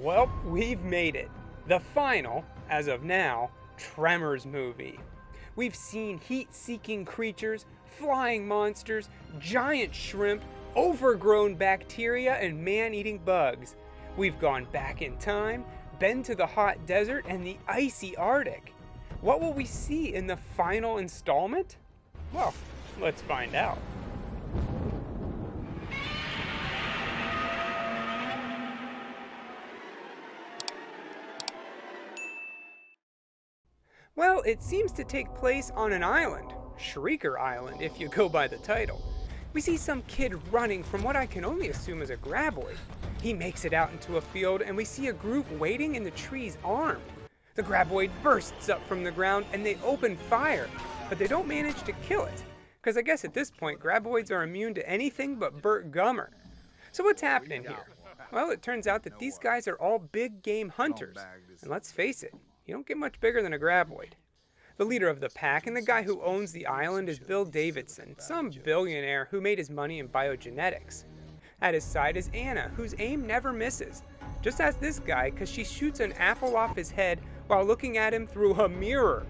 Well, we've made it. The final, as of now, Tremors movie. We've seen heat-seeking creatures, flying monsters, giant shrimp, overgrown bacteria, and man-eating bugs. We've gone back in time, been to the hot desert and the icy Arctic. What will we see in the final installment? Well, let's find out. Well, it seems to take place on an island, Shrieker Island if you go by the title. We see some kid running from what I can only assume is a graboid. He makes it out into a field and we see a group waiting in the trees armed. The graboid bursts up from the ground and they open fire, but they don't manage to kill it, because I guess at this point graboids are immune to anything but Burt Gummer. So what's happening here? Well, it turns out that these guys are all big game hunters, and let's face it, you don't get much bigger than a graboid. The leader of the pack and the guy who owns the island is Bill Davidson, some billionaire who made his money in biogenetics. At his side is Anna, whose aim never misses. Just as this guy, because she shoots an apple off his head while looking at him through a mirror.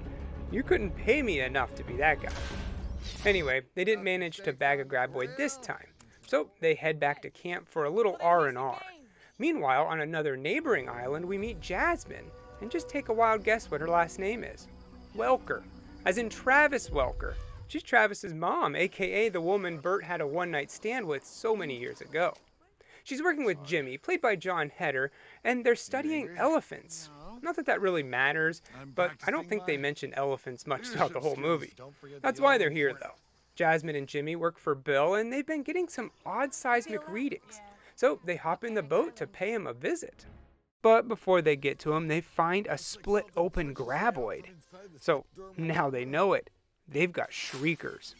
You couldn't pay me enough to be that guy. Anyway, they didn't manage to bag a graboid this time, so they head back to camp for a little R&R. Meanwhile, on another neighboring island, we meet Jasmine, and just take a wild guess what her last name is. Welker, as in Travis Welker. She's Travis's mom, aka the woman Burt had a one-night stand with so many years ago. She's working with Jimmy, played by John Heder, and they're studying elephants. Not that that really matters, but I don't think they mention elephants much throughout the whole movie. That's why they're here, though. Jasmine and Jimmy work for Bill, and they've been getting some odd seismic readings, so they hop in the boat to pay him a visit. But before they get to him, they find a split open graboid. So now they know it. They've got shriekers.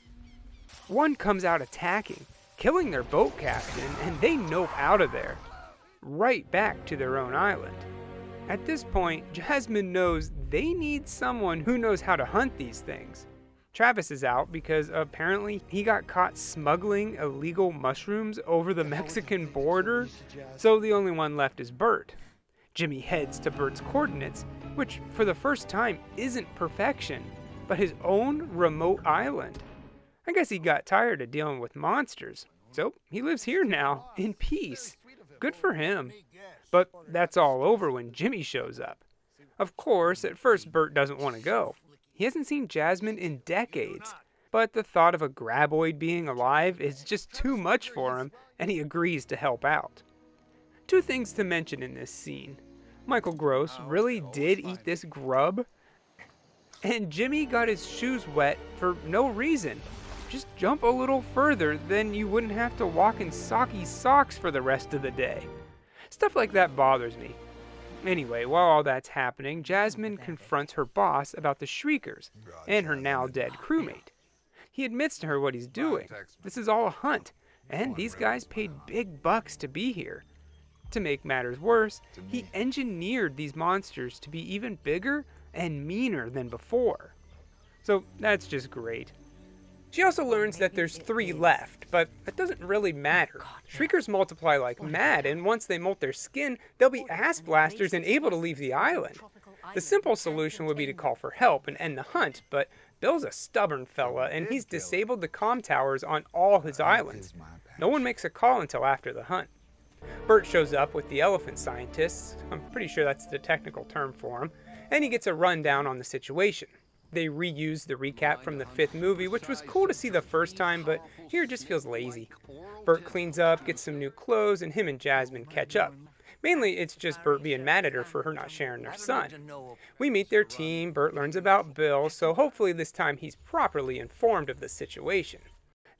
One comes out attacking, killing their boat captain, and they nope out of there. Right back to their own island. At this point, Jasmine knows they need someone who knows how to hunt these things. Travis is out because apparently he got caught smuggling illegal mushrooms over the Mexican border, so the only one left is Burt. Jimmy heads to Burt's coordinates, which for the first time isn't perfection, but his own remote island. I guess he got tired of dealing with monsters, so he lives here now, in peace. Good for him. But that's all over when Jimmy shows up. Of course, at first Burt doesn't want to go. He hasn't seen Jasmine in decades, but the thought of a graboid being alive is just too much for him, and he agrees to help out. Two things to mention in this scene. Michael Gross really did eat this grub, and Jimmy got his shoes wet for no reason. Just jump a little further, then you wouldn't have to walk in socky socks for the rest of the day. Stuff like that bothers me. Anyway, while all that's happening, Jasmine confronts her boss about the Shriekers and her now dead crewmate. He admits to her what he's doing. This is all a hunt, and these guys paid big bucks to be here. To make matters worse, he engineered these monsters to be even bigger and meaner than before. So that's just great. She also learns that there's 3 left, but that doesn't really matter. Shriekers multiply like mad, and once they molt their skin, they'll be ass blasters and able to leave the island. The simple solution would be to call for help and end the hunt, but Bill's a stubborn fella, and he's disabled the comm towers on all his islands. No one makes a call until after the hunt. Burt shows up with the elephant scientists, I'm pretty sure that's the technical term for him, and he gets a rundown on the situation. They reused the recap from the 5th movie, which was cool to see the first time, but here it just feels lazy. Burt cleans up, gets some new clothes, and him and Jasmine catch up. Mainly, it's just Burt being mad at her for her not sharing their son. We meet their team, Burt learns about Bill, so hopefully this time he's properly informed of the situation.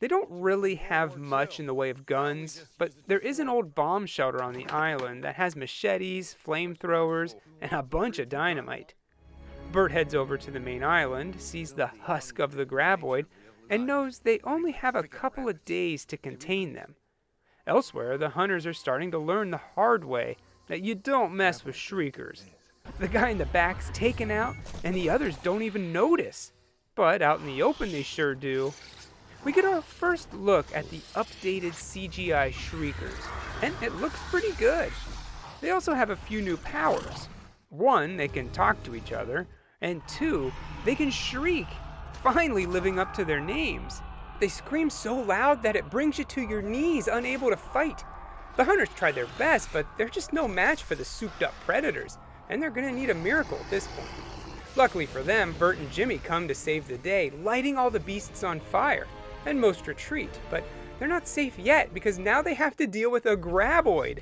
They don't really have much in the way of guns, but there is an old bomb shelter on the island that has machetes, flamethrowers, and a bunch of dynamite. Burt heads over to the main island, sees the husk of the graboid, and knows they only have a couple of days to contain them. Elsewhere, the hunters are starting to learn the hard way that you don't mess with shriekers. The guy in the back's taken out, and the others don't even notice. But out in the open they sure do. We get our first look at the updated CGI shriekers, and it looks pretty good. They also have a few new powers. One, they can talk to each other, and two, they can shriek, finally living up to their names. They scream so loud that it brings you to your knees, unable to fight. The hunters tried their best, but they're just no match for the souped-up predators, and they're gonna need a miracle at this point. Luckily for them, Bert and Jimmy come to save the day, lighting all the beasts on fire, and most retreat, but they're not safe yet because now they have to deal with a graboid.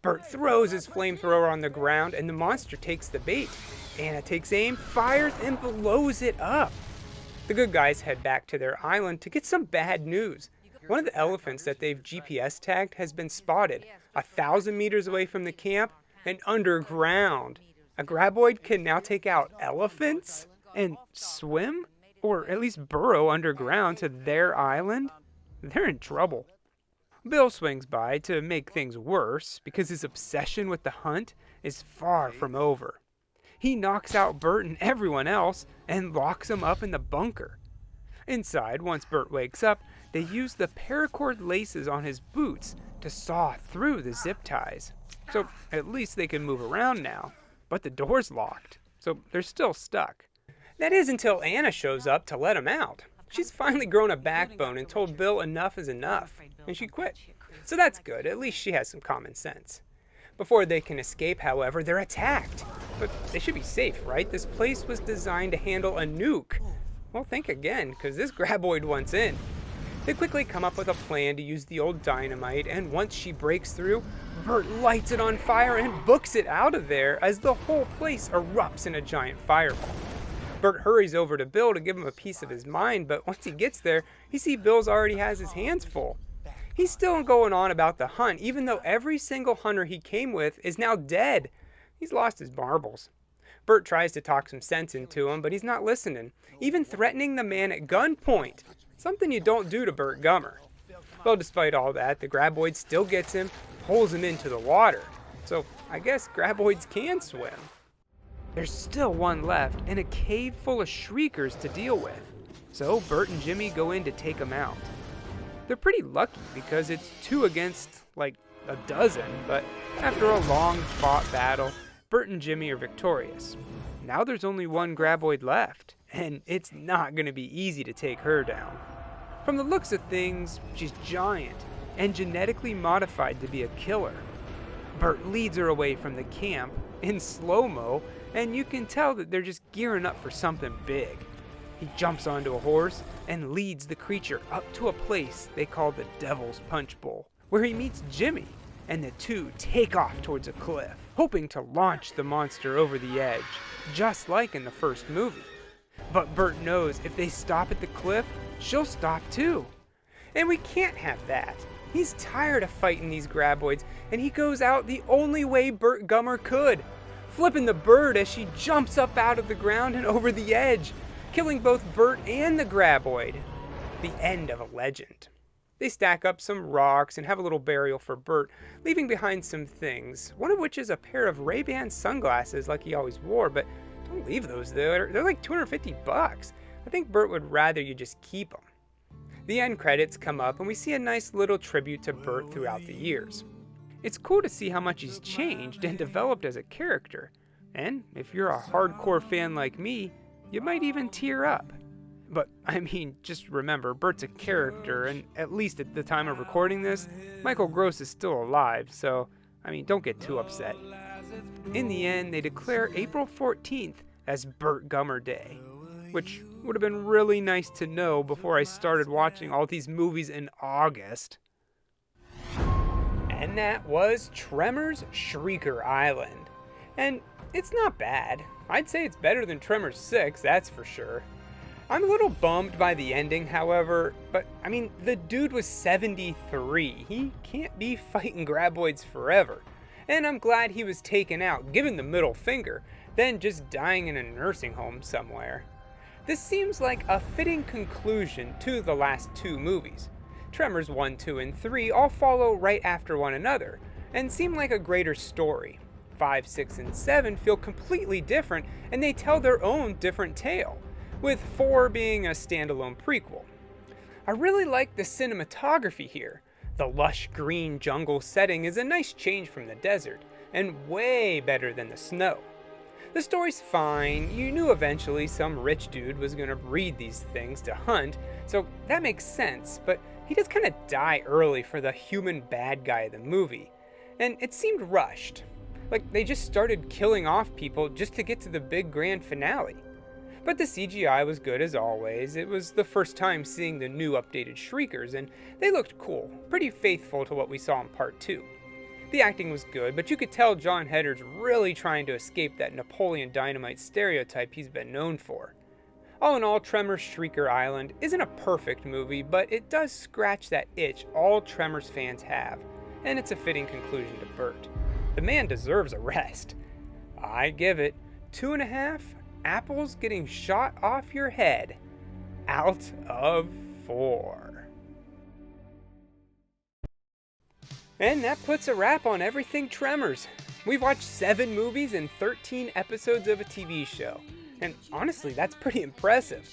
Bert throws his flamethrower on the ground and the monster takes the bait. Anna takes aim, fires, and blows it up. The good guys head back to their island to get some bad news. One of the elephants that they've GPS tagged has been spotted 1,000 meters away from the camp and underground. A graboid can now take out elephants and swim, or at least burrow underground to their island. They're in trouble. Bill swings by to make things worse because his obsession with the hunt is far from over. He knocks out Bert and everyone else and locks them up in the bunker. Inside, once Bert wakes up, they use the paracord laces on his boots to saw through the zip ties. So at least they can move around now. But the door's locked, so they're still stuck. That is until Anna shows up to let them out. She's finally grown a backbone and told Bill enough is enough, and she quit. So that's good, at least she has some common sense. Before they can escape, however, they're attacked. But they should be safe, right? This place was designed to handle a nuke. Well, think again, because this graboid wants in. They quickly come up with a plan to use the old dynamite, and once she breaks through, Bert lights it on fire and books it out of there as the whole place erupts in a giant fireball. Bert hurries over to Bill to give him a piece of his mind, but once he gets there, he sees Bill's already has his hands full. He's still going on about the hunt, even though every single hunter he came with is now dead. He's lost his marbles. Bert tries to talk some sense into him, but he's not listening, even threatening the man at gunpoint, something you don't do to Bert Gummer. Well, despite all that, the graboid still gets him, pulls him into the water. So I guess graboids can swim. There's still one left and a cave full of shriekers to deal with. So Bert and Jimmy go in to take them out. They're pretty lucky because it's 2 against like a dozen, but after a long fought battle, Bert and Jimmy are victorious. Now there's only one graboid left, and it's not going to be easy to take her down. From the looks of things, she's giant and genetically modified to be a killer. Bert leads her away from the camp in slow-mo, and you can tell that they're just gearing up for something big. He jumps onto a horse and leads the creature up to a place they call the Devil's Punch Bowl, where he meets Jimmy, and the two take off towards a cliff, hoping to launch the monster over the edge, just like in the first movie. But Bert knows if they stop at the cliff, she'll stop too. And we can't have that. He's tired of fighting these graboids, and he goes out the only way Bert Gummer could, flipping the bird as she jumps up out of the ground and over the edge, killing both Bert and the graboid. The end of a legend. They stack up some rocks and have a little burial for Bert, leaving behind some things, one of which is a pair of Ray-Ban sunglasses like he always wore, but don't leave those there. They're like $250. I think Bert would rather you just keep them. The end credits come up and we see a nice little tribute to Bert throughout the years. It's cool to see how much he's changed and developed as a character, and if you're a hardcore fan like me, you might even tear up. But I mean, just remember, Bert's a character, and at least at the time of recording this, Michael Gross is still alive, so I mean, don't get too upset. In the end, they declare April 14th as Bert Gummer Day, which would have been really nice to know before I started watching all these movies in August. And that was Tremors Shrieker Island. And it's not bad. I'd say it's better than Tremors 6, that's for sure. I'm a little bummed by the ending, however, but I mean, the dude was 73. He can't be fighting graboids forever. And I'm glad he was taken out, given the middle finger, then just dying in a nursing home somewhere. This seems like a fitting conclusion to the last 2 movies. Tremors 1, 2, and 3 all follow right after one another, and seem like a greater story. 5, 6, and 7 feel completely different, and they tell their own different tale, with 4 being a standalone prequel. I really like the cinematography here. The lush green jungle setting is a nice change from the desert, and way better than the snow. The story's fine, you knew eventually some rich dude was gonna breed these things to hunt, so that makes sense, but he does kinda die early for the human bad guy of the movie, and it seemed rushed. Like they just started killing off people just to get to the big grand finale. But the CGI was good as always. It was the first time seeing the new updated Shriekers, and they looked cool, pretty faithful to what we saw in part 2. The acting was good, but you could tell Jon Hedder's really trying to escape that Napoleon Dynamite stereotype he's been known for. All in all, Tremors Shrieker Island isn't a perfect movie, but it does scratch that itch all Tremors fans have, and it's a fitting conclusion to Bert. The man deserves a rest. I give it 2.5 apples getting shot off your head out of 4. And that puts a wrap on everything Tremors. We've watched 7 movies and 13 episodes of a TV show. And honestly, that's pretty impressive.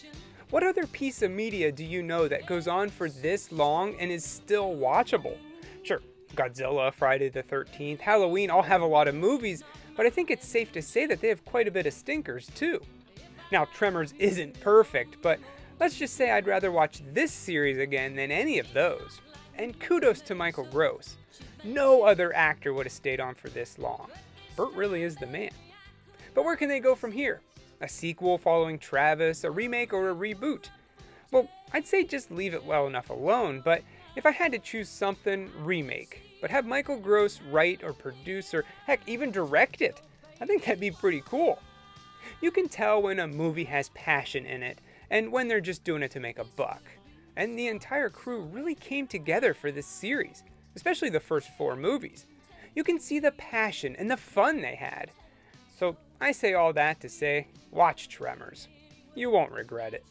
What other piece of media do you know that goes on for this long and is still watchable? Sure, Godzilla, Friday the 13th, Halloween all have a lot of movies, but I think it's safe to say that they have quite a bit of stinkers too. Now, Tremors isn't perfect, but let's just say I'd rather watch this series again than any of those. And kudos to Michael Gross. No other actor would have stayed on for this long. Bert really is the man. But where can they go from here? A sequel following Travis, a remake, or a reboot? Well, I'd say just leave it well enough alone, but if I had to choose something, remake. But have Michael Gross write or produce or heck, even direct it. I think that'd be pretty cool. You can tell when a movie has passion in it, and when they're just doing it to make a buck. And the entire crew really came together for this series, especially the first 4 movies. You can see the passion and the fun they had. So I say all that to say, watch Tremors. You won't regret it.